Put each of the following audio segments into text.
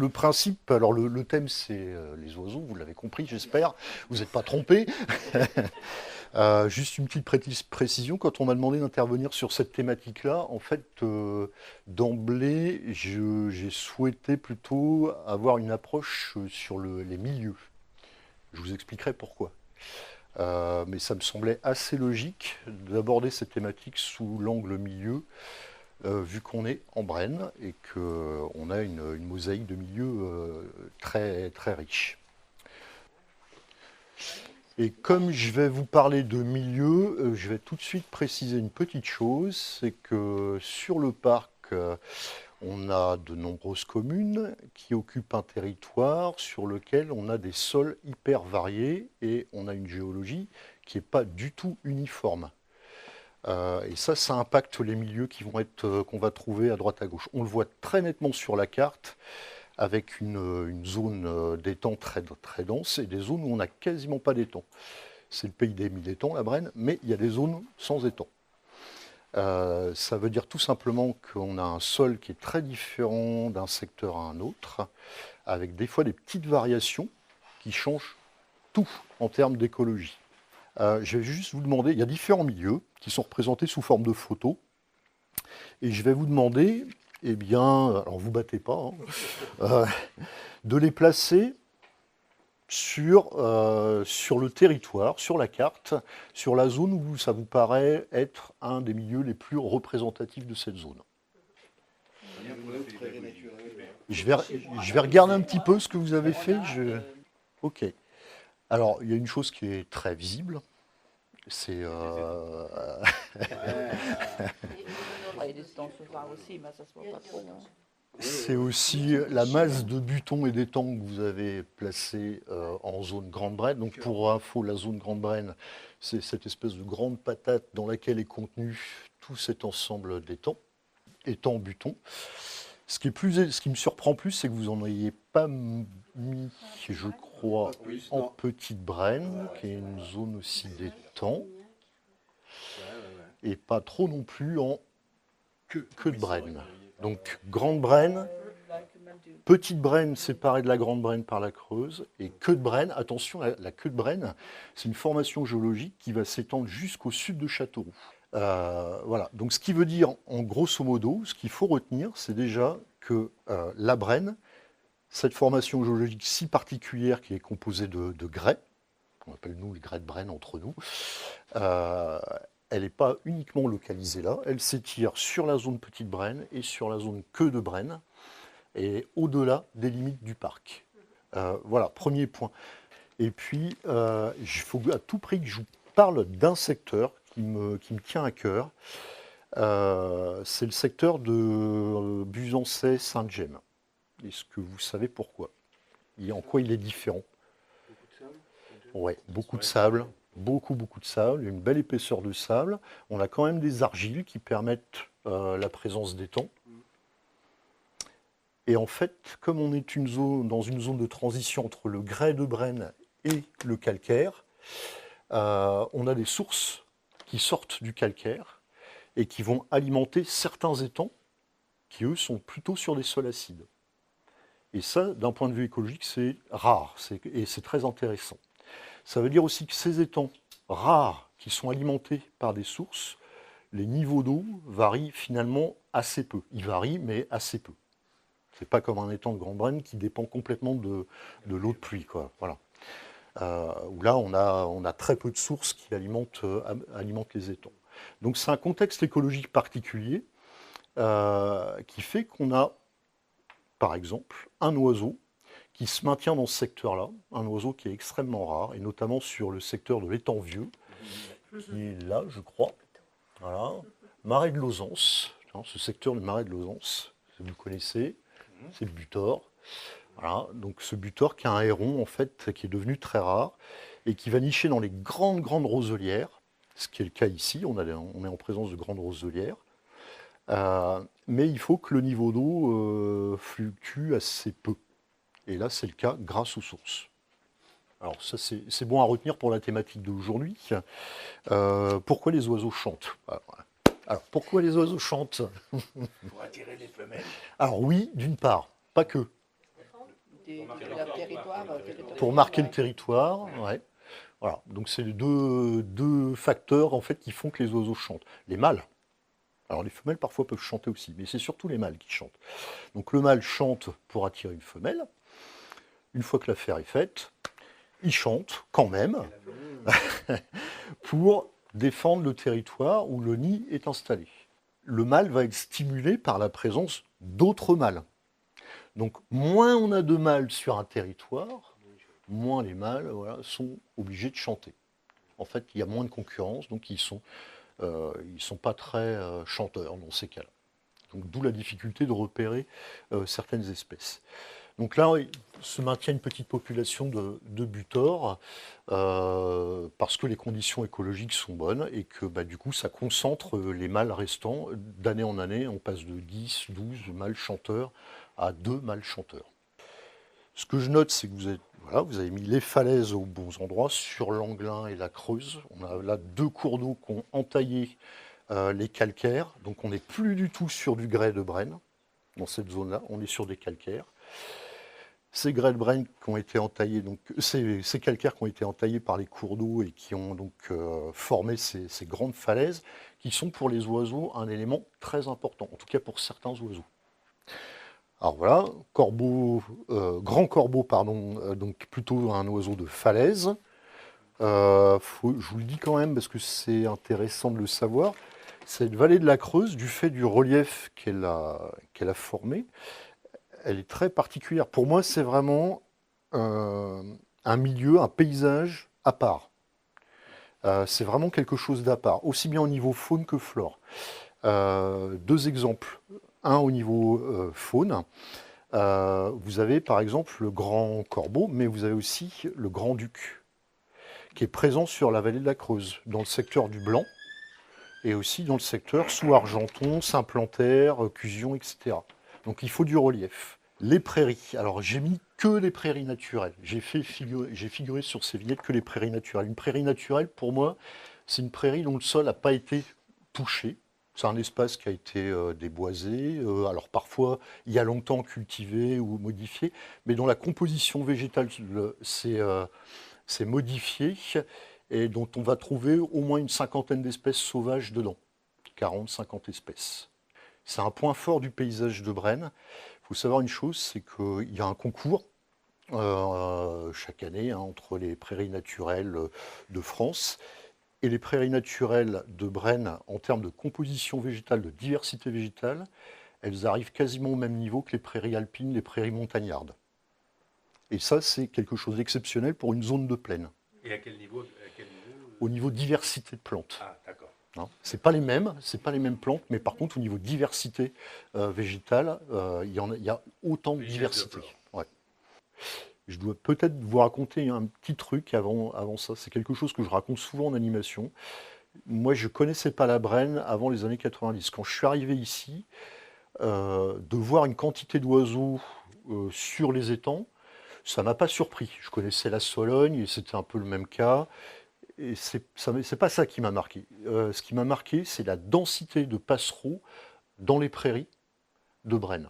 le principe, alors le thème c'est les oiseaux, vous l'avez compris, j'espère, vous n'êtes pas trompé. Juste une petite précision, quand on m'a demandé d'intervenir sur cette thématique-là, en fait, d'emblée, j'ai souhaité plutôt avoir une approche sur les milieux. Je vous expliquerai pourquoi. Mais ça me semblait assez logique d'aborder cette thématique sous l'angle milieu, vu qu'on est en Brenne et qu'on a une mosaïque de milieux très, très riche. Et comme je vais vous parler de milieu, je vais tout de suite préciser une petite chose, c'est que sur le parc, on a de nombreuses communes qui occupent un territoire sur lequel on a des sols hyper variés et on a une géologie qui n'est pas du tout uniforme. Et ça impacte les milieux qu'on va trouver à droite à gauche. On le voit très nettement sur la carte, avec une zone d'étang très, très dense et des zones où on n'a quasiment pas d'étang. C'est le pays des 1000 étangs, la Brenne, mais il y a des zones sans étang. Ça veut dire tout simplement qu'on a un sol qui est très différent d'un secteur à un autre, avec des fois des petites variations qui changent tout en termes d'écologie. Je vais juste vous demander, il y a différents milieux qui sont représentés sous forme de photos, et je vais vous demander, eh bien, alors vous battez pas, hein, de les placer sur le territoire, sur la carte, sur la zone où ça vous paraît être un des milieux les plus représentatifs de cette zone. Je vais regarder un petit peu ce que vous avez fait. Ok. Alors, il y a une chose qui est très visible. C'est... C'est aussi la masse de butons et d'étangs que vous avez placés en zone Grande Brenne. Donc pour info, la zone Grande Brenne, c'est cette espèce de grande patate dans laquelle est contenu tout cet ensemble d'étangs, étangs, butons. Ce qui me surprend plus, c'est que vous n'en ayez pas mis, je crois, en Petite Brenne, qui est une zone aussi d'étangs, et pas trop non plus en queue de Brenne. Donc Grande Brenne, Petite Brenne séparée de la Grande Brenne par la Creuse, et queue de Brenne, attention, la queue de Brenne, c'est une formation géologique qui va s'étendre jusqu'au sud de Châteauroux. Voilà, donc ce qui veut dire, en grosso modo, ce qu'il faut retenir, c'est déjà que la Brenne, cette formation géologique si particulière qui est composée de grès, qu'on appelle nous les grès de Brenne entre nous, elle n'est pas uniquement localisée là, elle s'étire sur la zone Petite Brenne et sur la zone queue de Brenne, et au-delà des limites du parc. Voilà, premier point. Et puis, il faut à tout prix que je vous parle d'un secteur qui me tient à cœur. C'est le secteur de Buzancais-Sainte-Gemme. Est-ce que vous savez pourquoi? En quoi il est différent? Ouais, beaucoup de sable. Beaucoup de sable, une belle épaisseur de sable. On a quand même des argiles qui permettent la présence d'étangs. Et en fait, comme on est dans une zone de transition entre le grès de Brenne et le calcaire, on a des sources qui sortent du calcaire et qui vont alimenter certains étangs qui, eux, sont plutôt sur des sols acides. Et ça, d'un point de vue écologique, c'est rare et c'est très intéressant. Ça veut dire aussi que ces étangs rares qui sont alimentés par des sources, les niveaux d'eau varient finalement assez peu. Ils varient, mais assez peu. C'est pas comme un étang de Grande Brenne qui dépend complètement de l'eau de pluie, quoi. Voilà. Où là, on a très peu de sources qui alimentent les étangs. Donc c'est un contexte écologique particulier qui fait qu'on a, par exemple, un oiseau qui se maintient dans ce secteur-là, un oiseau qui est extrêmement rare, et notamment sur le secteur de l'étang vieux, qui est là, je crois. Voilà. Marais de Lauzance, ce secteur du Marais de Lauzance, vous connaissez, c'est le butor. Voilà. Donc ce butor qui a un héron, en fait, qui est devenu très rare, et qui va nicher dans les grandes roselières, ce qui est le cas ici, on est en présence de grandes roselières. Mais il faut que le niveau d'eau fluctue assez peu. Et là, c'est le cas grâce aux sources. Alors ça, c'est bon à retenir pour la thématique d'aujourd'hui. Pourquoi les oiseaux chantent? Alors, pourquoi les oiseaux chantent? Pour attirer les femelles. Alors oui, d'une part, pas que. leur territoire, Pour marquer le territorial. territoire, ouais. Voilà. Donc c'est les deux facteurs en fait qui font que les oiseaux chantent. Les mâles. Alors les femelles parfois peuvent chanter aussi, mais c'est surtout les mâles qui chantent. Donc le mâle chante pour attirer une femelle. Une fois que l'affaire est faite, il chante quand même pour défendre le territoire où le nid est installé. Le mâle va être stimulé par la présence d'autres mâles. Donc moins on a de mâles sur un territoire, moins les mâles sont obligés de chanter. En fait, il y a moins de concurrence, donc ils sont pas très chanteurs dans ces cas-là. Donc d'où la difficulté de repérer certaines espèces. Donc là, il se maintient une petite population de butors parce que les conditions écologiques sont bonnes et que du coup, ça concentre les mâles restants. D'année en année, on passe de 10, 12 mâles chanteurs à 2 mâles chanteurs. Ce que je note, c'est que vous avez mis les falaises aux bons endroits, sur l'Anglin et la Creuse. On a là 2 cours d'eau qui ont entaillé les calcaires. Donc on n'est plus du tout sur du grès de Brenne dans cette zone-là, on est sur des calcaires. Ces grès de Brenne qui ont été entaillés, donc ces calcaires qui ont été entaillés par les cours d'eau et qui ont donc formé ces grandes falaises, qui sont pour les oiseaux un élément très important, en tout cas pour certains oiseaux. Alors voilà, grand corbeau, pardon, donc plutôt un oiseau de falaise. Je vous le dis quand même parce que c'est intéressant de le savoir. Cette vallée de la Creuse, du fait du relief qu'elle a formé, elle est très particulière. Pour moi, c'est vraiment un milieu, un paysage à part. C'est vraiment quelque chose d'à part, aussi bien au niveau faune que flore. 2 exemples. Un au niveau faune. Vous avez par exemple le grand corbeau, mais vous avez aussi le grand-duc, qui est présent sur la vallée de la Creuse, dans le secteur du Blanc, et aussi dans le secteur sous Argenton, Saint-Plantaire, Cusion, etc. Donc il faut du relief. Les prairies. Alors j'ai mis que les prairies naturelles. J'ai figuré sur ces vignettes que les prairies naturelles. Une prairie naturelle, pour moi, c'est une prairie dont le sol n'a pas été touché. C'est un espace qui a été déboisé, alors parfois il y a longtemps cultivé ou modifié, mais dont la composition végétale s'est modifiée et dont on va trouver au moins une cinquantaine d'espèces sauvages dedans. 40, 50 espèces. C'est un point fort du paysage de Brenne. Il faut savoir une chose, c'est qu'il y a un concours chaque année entre les prairies naturelles de France et les prairies naturelles de Brenne en termes de composition végétale, de diversité végétale. Elles arrivent quasiment au même niveau que les prairies alpines, les prairies montagnardes. Et ça, c'est quelque chose d'exceptionnel pour une zone de plaine. Et à quel niveau, Au niveau diversité de plantes. Ah, d'accord. C'est pas les mêmes plantes, mais par contre au niveau diversité végétale, il y a autant de diversité. Ouais. Je dois peut-être vous raconter un petit truc avant ça. C'est quelque chose que je raconte souvent en animation. Moi, je connaissais pas la Brenne avant les années 90. Quand je suis arrivé ici, de voir une quantité d'oiseaux sur les étangs, ça m'a pas surpris. Je connaissais la Sologne et c'était un peu le même cas. Et c'est pas ça qui m'a marqué. Ce qui m'a marqué, c'est la densité de passereaux dans les prairies de Brenne.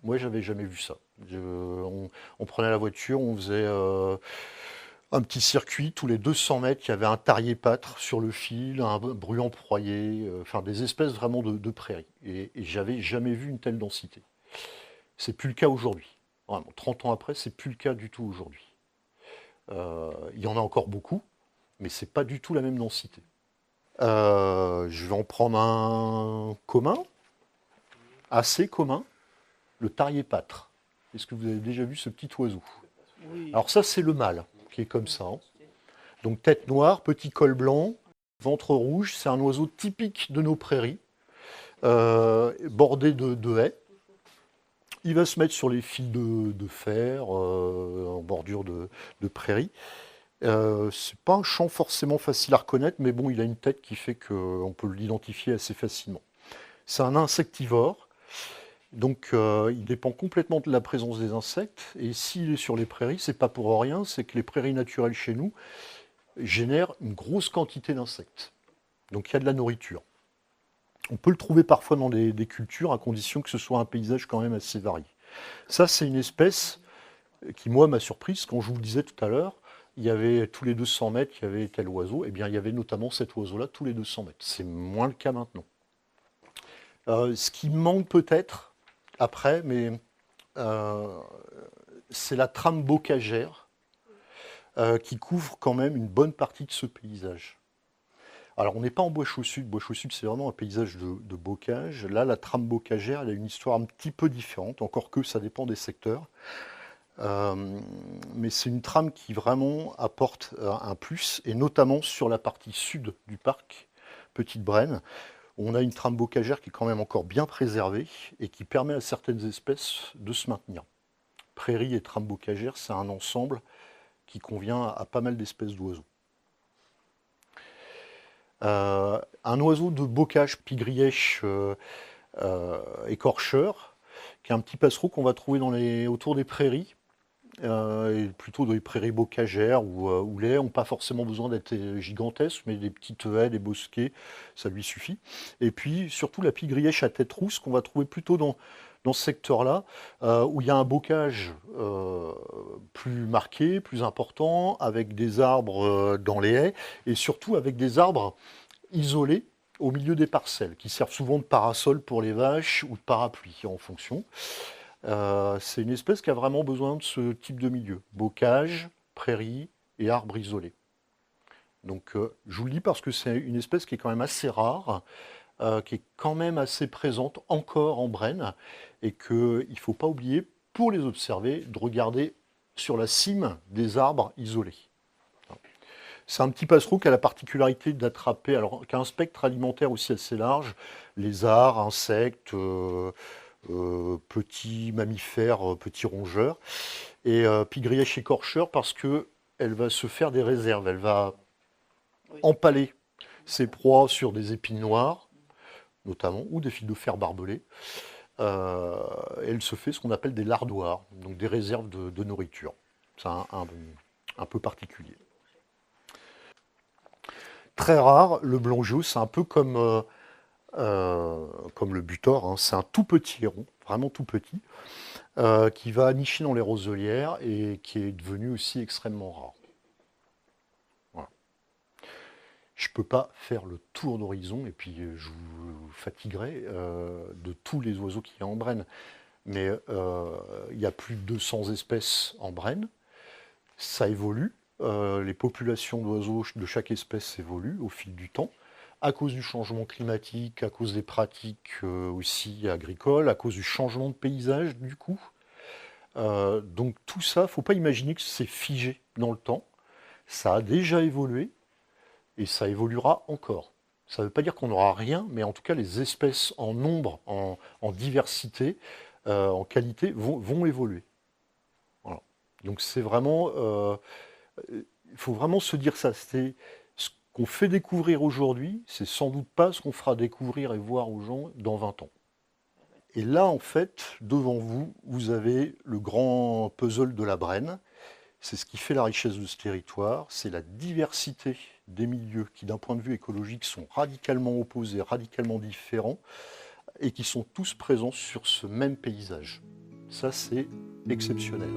Moi, j'avais jamais vu ça. On prenait la voiture, on faisait un petit circuit. Tous les 200 mètres, il y avait un tarier-pâtre sur le fil, un bruant-proyer, enfin des espèces vraiment de prairies. Et j'avais jamais vu une telle densité. C'est plus le cas aujourd'hui. Vraiment, 30 ans après, c'est plus le cas du tout aujourd'hui. Il y en a encore beaucoup, mais c'est pas du tout la même densité. Je vais en prendre un commun, assez commun, le tarier-pâtre. Est-ce que vous avez déjà vu ce petit oiseau? Oui. Alors ça, c'est le mâle, qui est comme ça. Donc tête noire, petit col blanc, ventre rouge. C'est un oiseau typique de nos prairies, bordé de haies. Il va se mettre sur les fils de fer, en bordure de prairie. C'est pas un chant forcément facile à reconnaître, mais bon, il a une tête qui fait qu'on peut l'identifier assez facilement. C'est un insectivore, donc il dépend complètement de la présence des insectes. Et s'il est sur les prairies, c'est pas pour rien, c'est que les prairies naturelles chez nous génèrent une grosse quantité d'insectes. Donc il y a de la nourriture. On peut le trouver parfois dans des cultures, à condition que ce soit un paysage quand même assez varié. Ça, c'est une espèce qui moi m'a surprise quand je vous le disais tout à l'heure. Il y avait tous les 200 mètres, il y avait tel oiseau. Eh bien, il y avait notamment cet oiseau-là tous les 200 mètres. C'est moins le cas maintenant. Ce qui manque peut-être après, mais euh, c'est la trame bocagère qui couvre quand même une bonne partie de ce paysage. Alors, on n'est pas en Bois-Chaux-Sud. Bois-Chaux-Sud, c'est vraiment un paysage de bocage. Là, la trame bocagère, elle a une histoire un petit peu différente, encore que ça dépend des secteurs. Mais c'est une trame qui vraiment apporte un plus, et notamment sur la partie sud du parc Petite Brenne. On a une trame bocagère qui est quand même encore bien préservée et qui permet à certaines espèces de se maintenir. Prairie et trame bocagère, c'est un ensemble qui convient à pas mal d'espèces d'oiseaux. Un oiseau de bocage, pigrièche écorcheur, qui est un petit passereau qu'on va trouver autour des prairies, et plutôt dans les prairies bocagères où les haies n'ont pas forcément besoin d'être gigantesques, mais des petites haies, des bosquets, ça lui suffit. Et puis surtout la pigrièche à tête rousse qu'on va trouver plutôt dans ce secteur-là, où il y a un bocage plus marqué, plus important, avec des arbres dans les haies, et surtout avec des arbres isolés au milieu des parcelles, qui servent souvent de parasol pour les vaches ou de parapluie en fonction. C'est une espèce qui a vraiment besoin de ce type de milieu. Bocage, prairie et arbres isolés. Donc je vous le dis parce que c'est une espèce qui est quand même assez rare, qui est quand même assez présente encore en Brenne, et qu'il ne faut pas oublier, pour les observer, de regarder sur la cime des arbres isolés. C'est un petit passereau qui a la particularité d'attraper, alors qui a un spectre alimentaire aussi assez large, lézards, insectes, petits mammifères, petits rongeurs, et pigrièche écorcheur parce qu'elle va se faire des réserves, elle va Oui. empaler ses proies sur des épines noires, notamment, ou des fils de fer barbelés. Elle se fait ce qu'on appelle des lardoirs, donc des réserves de nourriture. C'est un peu particulier. Très rare, le blongios, c'est un peu comme le butor, hein. C'est un tout petit héron, vraiment tout petit, qui va nicher dans les roselières et qui est devenu aussi extrêmement rare. Voilà. Je ne peux pas faire le tour d'horizon, et puis je vous fatiguerai de tous les oiseaux qu'il y a en Brenne. Mais il y a plus de 200 espèces en Brenne. Ça évolue. Les populations d'oiseaux de chaque espèce évoluent au fil du temps, à cause du changement climatique, à cause des pratiques aussi agricoles, à cause du changement de paysage du coup. Donc tout ça, il ne faut pas imaginer que c'est figé dans le temps. Ça a déjà évolué et ça évoluera encore. Ça ne veut pas dire qu'on n'aura rien, mais en tout cas les espèces en nombre, en diversité, en qualité vont évoluer. Voilà. Donc c'est vraiment... il faut vraiment se dire ça. C'est ce qu'on fait découvrir aujourd'hui, c'est sans doute pas ce qu'on fera découvrir et voir aux gens dans 20 ans. Et là, en fait, devant vous, vous avez le grand puzzle de la Brenne. C'est ce qui fait la richesse de ce territoire, c'est la diversité des milieux qui, d'un point de vue écologique, sont radicalement opposés, radicalement différents, et qui sont tous présents sur ce même paysage. Ça, c'est exceptionnel.